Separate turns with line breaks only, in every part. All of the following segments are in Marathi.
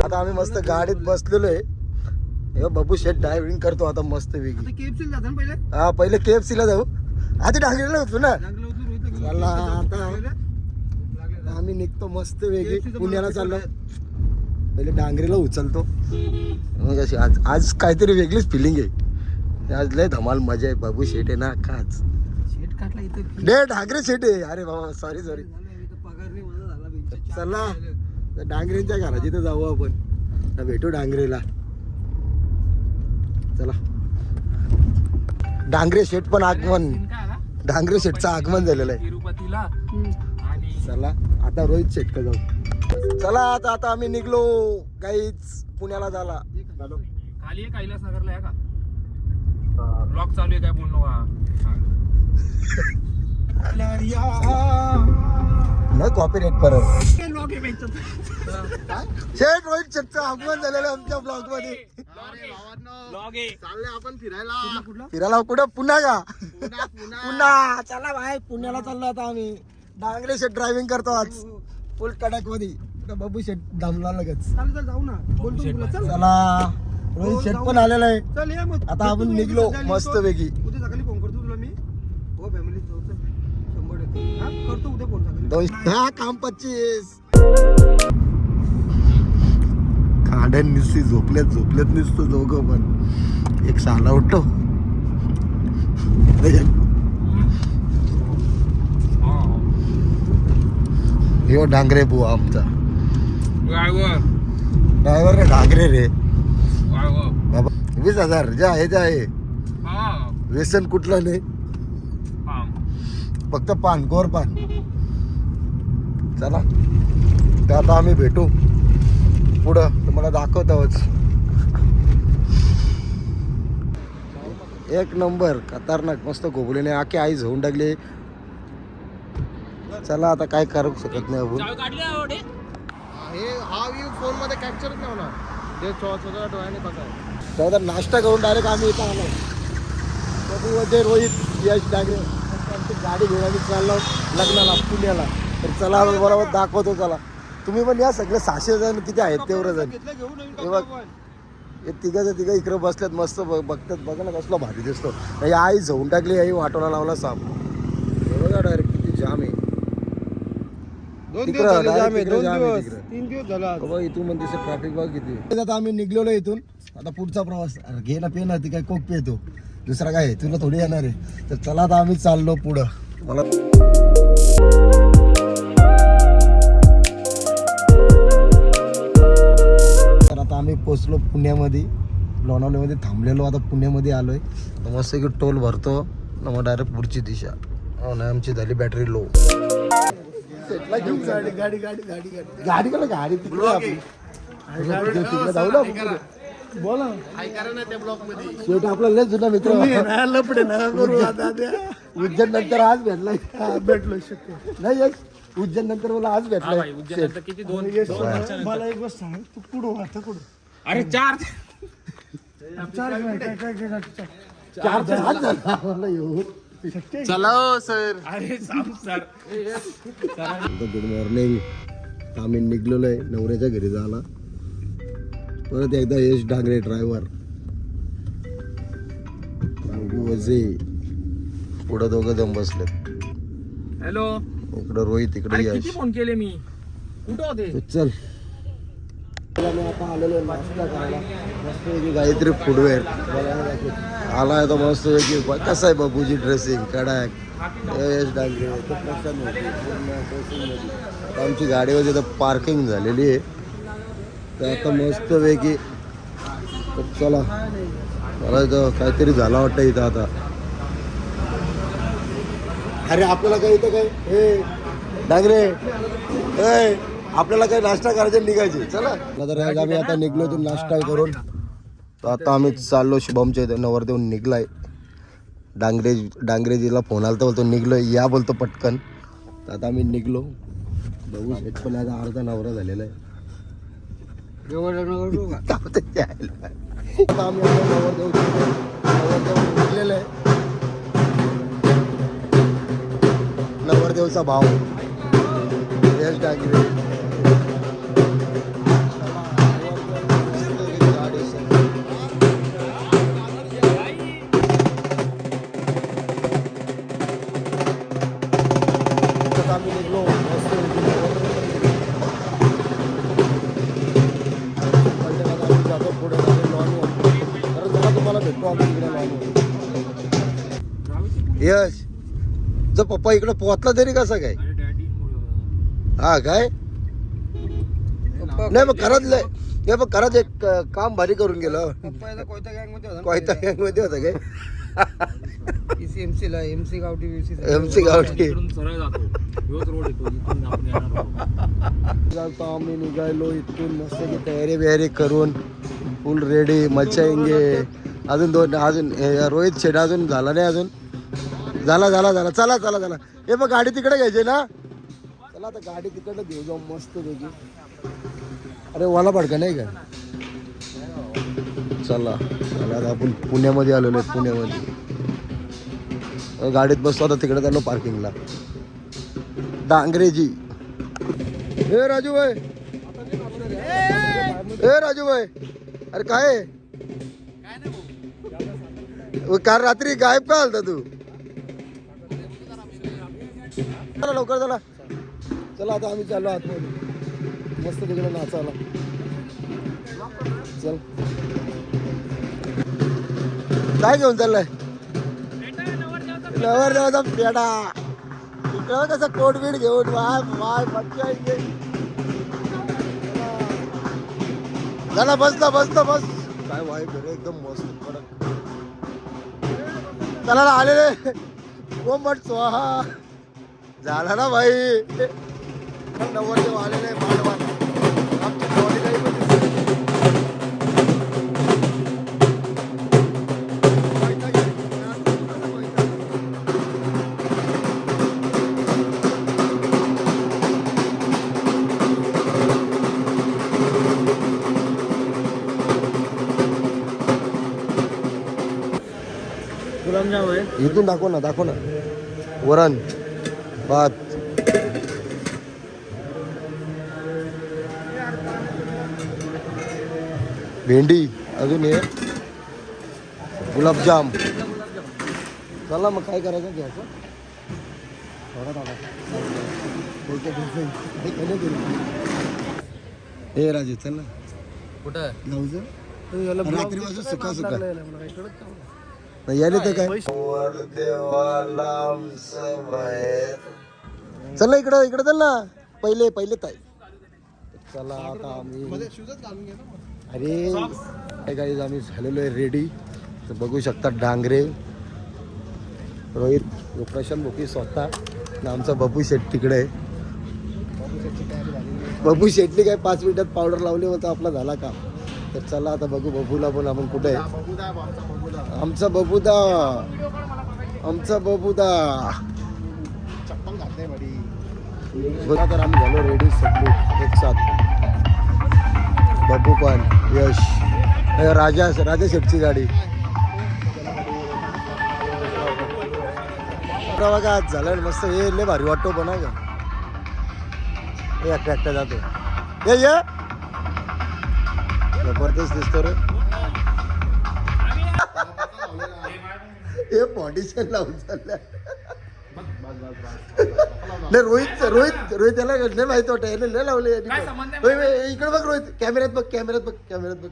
आता आम्ही मस्त गाडीत बसलेलो आहे. बाबू शेट ड्रायव्हिंग करतो आता मस्त वेगळी. हा पहिले KFC ला जाऊ. आधी डांगरेला होतो ना. चला आता आम्ही निघतो मस्त वेगळी पुण्याला चाललो. पहिले डांगरेला उचलतो. मग अशी आज काहीतरी वेगळीच फिलिंग आहे. आज लय धमाल मजा आहे. बाबू शेट आहे ना खाच डे डांगरे शेट आहे. अरे बाबा सॉरी चला डांगरेंच्या घरात इथं जाऊ आपण. भेटू डांगरेला. चला डांगरे शेट पण आगमन. डांगरे शेटचं आगमन झालेलं आहे
तिरुपतीला.
चला आता रोहित शेट का जाऊ. चला आता आम्ही निघलो गाईच पुण्याला झाला.
खाली आहे कैलास नगरला आहे का ब्लॉक चालू आहे काय बोललो
नाही कॉपीराइट परत. शेट रोहित शेटचं आगमन झालेलं आहे आमच्या ब्लॉग मध्ये.
चालले आपण
फिरायला कुठं पुन्हा का पुन्हा. चला भाई पुण्याला चाललो आता आम्ही. डांगरे शेट ड्रायव्हिंग करतो आज फुल कडक मध्ये. बाबू शेट दमला लगेच.
जाऊ ना.
चला रोहित शेट पण आलेला आहे.
चल या मग.
आता आपण निघलो मस्त वेगळी.
उद्या सकाळी फोन करतो तुला मी. हो फॅमिली 100% हा करतो उद्या फोन सकाळी.
हा काम 25 खाड्यान नुसती झोपल्यात नुसतं दोघं पण. एक साला उठतो यो डांगरे बुवा आमचा ड्रायव्हर रे. डांगरे रे बाबा. 20,000 जे आहे ते आहे. व्यसन कुठलं नाही फक्त पान गोर पान. चला तर आता आम्ही भेटू पुढं तुम्हाला दाखवतोच. एक नंबर खतरनाक मस्त गोबलीने आखी आई झोन टाकली. चला आता काय करू शकत नाही आपण.
हा व्ह्यू फोन मध्ये कॅप्चरच नाही होणार. जे स्वतः डोळ्याने बघाय.
तर नाश्ता करून डायरेक्ट आम्ही इथं आलो. प्रभू रोहित यश डांगरे आमची गाडी घेऊन आम्ही चाललो लग्नाला पुण्याला. तर चला बरोबर दाखवतो. चला तुम्ही पण या सगळे 600 जण किती आहेत तेवढं जण. हे बघ हे तिघं इकडे बसल्यात मस्त बघतात. बघा ना कसला भारी दिसतो. आई झोन टाकली. आई वाटोला लावला साप. हे बघा डायरेक्ट किती जाम आहे.
2 दिवस झाले जाम आहे. 2 दिवस
3
3 दिवस झाला.
बाबा इथून म्हणजे ट्रॅफिक बघ किती. आता आम्ही निघलेलो इथून. आता पुढचा प्रवास घे ना पे ना ती काय कोक पितो दुसरा काय तुला थोडी येणार आहे. तर चला आता आम्ही चाललो पुढं. मला तर आता आम्ही पोचलो पुण्यामध्ये. लोणावळ्यामध्ये थांबलेलो. आता पुण्यामध्ये आलोय. मस्त की टोल भरतो ना मग डायरेक्ट पुढची दिशा. हो ना आमची झाली बॅटरी लो. गाडी गाडी गाडी गाडी गाडी गाडी गाडी तिकडे आपली तिकडे जाऊ ना आपण. बोला शेवटी आपला लय जुना मित्र लपडे उज्जैन नंतर आज भेटलाय.
भेटलो शक्य
नाही एक उज्जैन नंतर मला आज भेटलाय.
किती 2
मला एक गोष्ट सांग. तू कुठं आता कुठं.
अरे 4
चार हात झाला मला येऊ.
चला सर. अरे सर
गुड मॉर्निंग. आम्ही निघलेलो आहे नवऱ्याच्या घरी जायला. परत एकदा यश डांगरे ड्रायव्हर पुढं दोघं जण बसलेत.
हॅलो
इकडं रोहित इकडे
किती
यश.
फोन केले मी कुठं होते.
चल मी आता आलेलो आहे नाश्ता करायला. मस्त गायत्री फुटवेअर आलाय तो मस्त की कसं आहे बाबूजी ड्रेसिंग कडाक. यश डांगरे आता आमची गाडीवर तिथं पार्किंग झालेली आहे. तर आता मस्त वेगळी. चला मला इथं काहीतरी झाला वाटतं इथं आता. अरे आपल्याला काय इथं काय हे डांगरे आपल्याला काही नाश्ता करायचे निघायचे. चला तर आम्ही आता निघलो इथून नाश्ता करून. तर आता आम्ही चाललो शुभमच्या इथे. नवरदेव निघलाय. डांगरेजीला फोन आला तर बोलतो निघलोय या बोलतो पटकन. तर आता आम्ही निघलो. बघू शेट पण आता अर्धा नवरा झालेला आहे. आता आम्ही नवरदेव निघलेलं आहे. नवरदेवचा भाव यश डांगरे यश जर पप्पा इकडं पोहोचला तरी कसा काय
आणि डॅडी
हा काय नाही मग करत लय हे बघ करत एक काम भारी करून गेलं
पप्पा याचा कोयता गँग मध्ये होता
कोयता गँग मध्ये होता काय
एमसी ला एमसी गावठी
MC गावठी
इकडून सरळ जातो रोज रोड येतो इथून आपण येणार आहोत.
आता आम्ही निघालो इथून मस्त की तयारी बियारी करून फुल रेडी मच्छा येंगे अजून रोहित शेट अजून झाला नाही अजून झाला चला हे बघ गाडी तिकडे घ्यायची ना चला आता गाडी तिकडे घेऊ जाऊ मस्त पैकी अरे वाला पडका नाही का चला आता आपण पुण्यामध्ये आलेलो आहे पुण्यामध्ये गाडीत बसतो आता तिकडे चाललो पार्किंगला डांगरेजी हे राजू भाई अरे काय काल रात्री गायब का आलता तू चला लवकर चला आता आम्ही चाललो आतमध्ये मस्त तिकडे नाचायला चल काय घेऊन चाललाय नवर देवाचा पेडा इकडं कसं कोटबीड घेऊन वाय मच्छा येते झाला बस काय वाय बरं एकदम मस्त कडक चला आलेले ओ मट स्वाहा झाला ना भाई नवरदेव आलेले मांडवान आमची नवरी काही पण दिसत इथून दाखव ना वरण भात भेंडी अजून हे गुलाबजाम चला मग काय करायचं घ्यायचं हे राजे चल ना
कुठं
रात्री वाजून सुका यायला तर काय चल ना इकडं चल ना पहिले ताई चला आता आम्ही अरे काय काही आम्ही झालेलो आहे रेडी तर बघू शकता डांगरे रोहित प्रशांत भोकी स्वतः आणि आमचा बबू शेट तिकडे बबू शेटने काय 5 मिनिटात पावडर लावली होता आपला झाला का तर चला आता बघू बबूला पण आपण कुठे आहे आमचा बबूदा चप्पल घातले बडी तर आम्ही झालो रेडी सगळे एक साथ बबू पण यश राजा शेटची गाडी बघा आज झालं मस्त हे लय भारी वाटतो बना का एकटा जातो ये जबरदस्त दिसतो रे हे पॉडिशन लावून चाललंय नाही रोहित याला नाही माहिती वाटत याने लय लावले इकडे बघ रोहित कॅमेऱ्यात बघ हे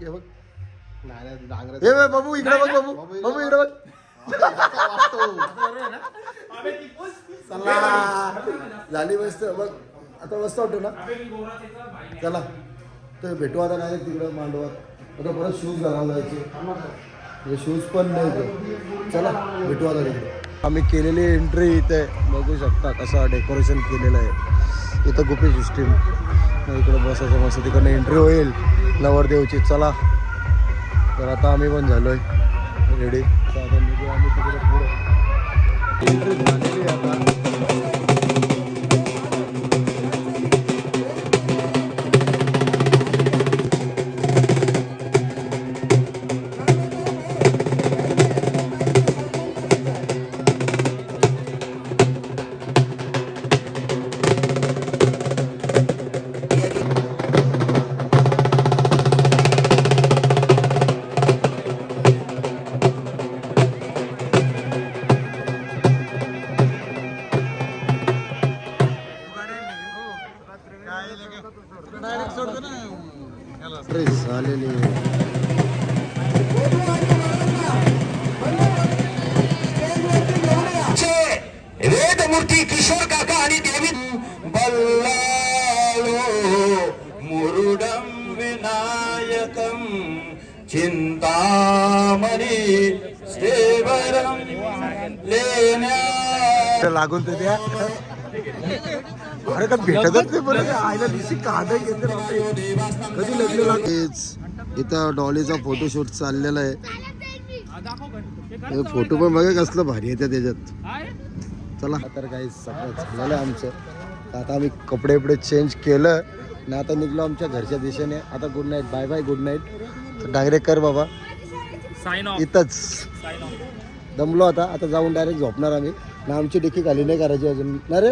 बघ हे बाबू इकडे बघ बाबू इकडे बघ झाली मस्त बघ आता मस्त वाटतो ना चला तर भेटू आता नाही तिकडं मांडवात आता परत शूज घालायला जायचे शूज पण नाही चला भेटू आता तिकडे आम्ही केलेली एंट्री इथे बघू शकता कसं डेकोरेशन केलेलं आहे इथं गुपी सिस्टीम इकडं बसायचं मस्त तिकडनं एंट्री होईल नवरदेवची चला तर आता आम्ही पण झालो आहे रेडी तर आता निघू आम्ही तिकडे पुढे एंट्री झालेली आहे आता झालेली
चिंतामणी स्टेवरं लेण्या
लागून ते त्या अरे का भेटतच ते बरं आईला दिशी काढ घेते कधी लग्न लागेच. इथं डॉलीचा फोटोशूट चाललेला आहे. फोटो पण बघा कसलं भारी येते त्याच्यात. चला तर काही सगळं झालेलं आहे आमचं. आता आम्ही कपडे बिपडे चेंज केलं ना आता निघलो आमच्या घरच्या दिशेने. आता good night, bye bye, good night. तर डायरेक्ट कर बाबा
साइन ऑफ.
इथंच
साइन ऑफ.
दमलो आता जाऊन डायरेक्ट झोपणार आम्ही ना. आमची डिकी खाली नाही करायची अजून ना रे.